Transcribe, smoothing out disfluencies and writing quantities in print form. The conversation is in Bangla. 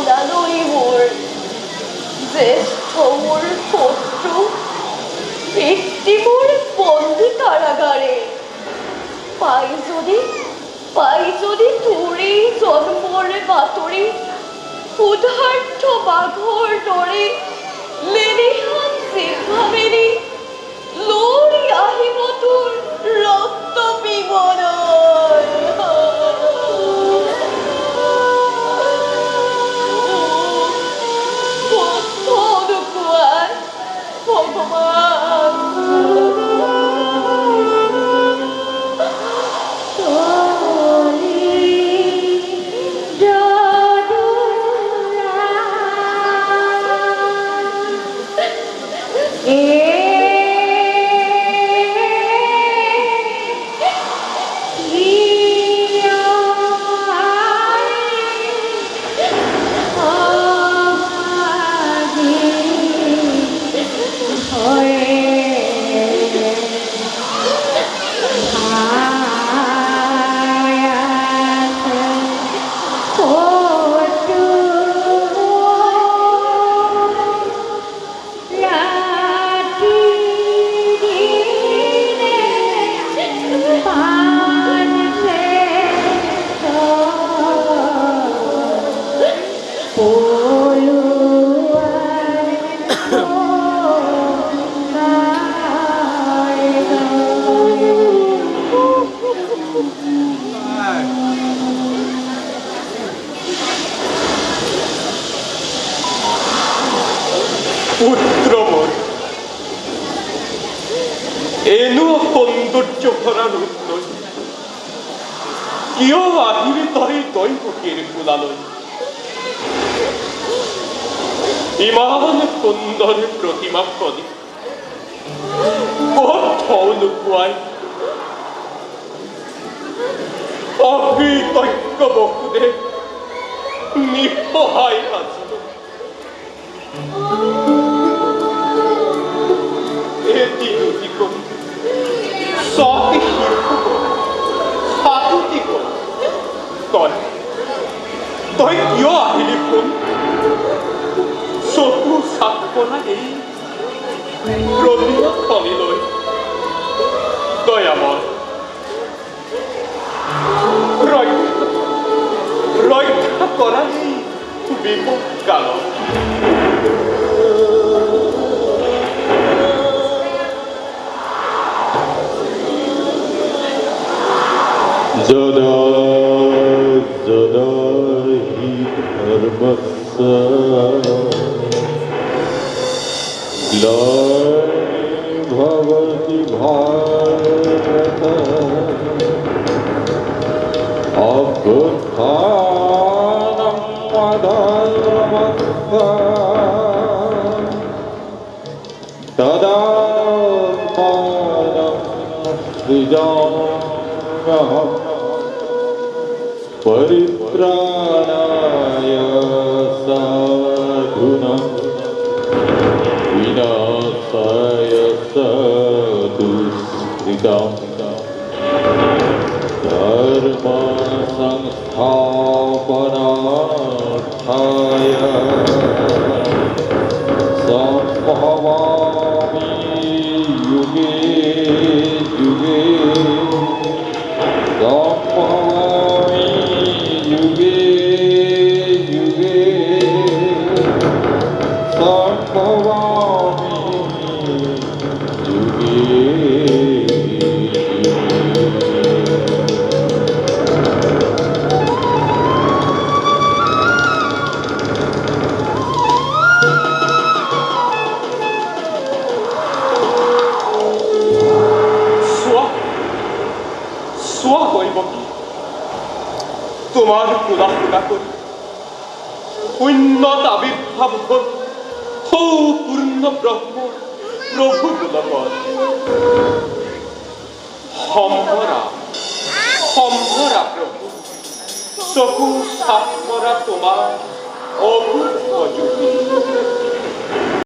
নই মোর জ্যেষ্ঠ মোর শত্রু একটি মোর বন্দি কারাগারে পাই যদি তোরে জন্মর বাতরি ক্ষুধার্থ বাঘর ডরে মেনে হাত জিহ্বাবেরি লড়ি আহিব তোর রক্ত বিবরণ ভগবান পুত্রবর এনো সৌন্দর্য ভরা রূপ লৈ কিয় আহিলি তই দৈৱকীৰ কোলালৈ ইমান সুন্দৰ প্ৰতিমা কলি ক'ত থওঁ লুকুৱাই অকৃতজ্ঞ বসুদেৱ নিঃসহায় আছিলো তই কিয় আহিলি ফোন চকু চাপ কৰা এই ৰবিলৈ দয়াময় ৰক্ষা কৰা এই বিপদ কালত যদা যদা হি ধর্মস্য ভবতি ভারত অভ্যুত্থানম অধর্মস্য তদাত্মানম সৃজাম্যহম परित्राणाय साधूनां विनाशाय दुष्कृतां धर्म संस्थापनार्थाय सम्भवामि युगे युगे सम्भवामि युगे युगे सम्भवामि युगे চোৱা কৰিব কি তোমাৰ কোলা কোলা কৰি শূন্যত আবিৰ্ভাৱ হ'ল সৌপূৰ্ণ ব্ৰহ্ম প্ৰভু গোলকত সম্ভৰা সম্ভৰা প্ৰভু চকু চাপ মৰা তোমাৰ অভূত যোগী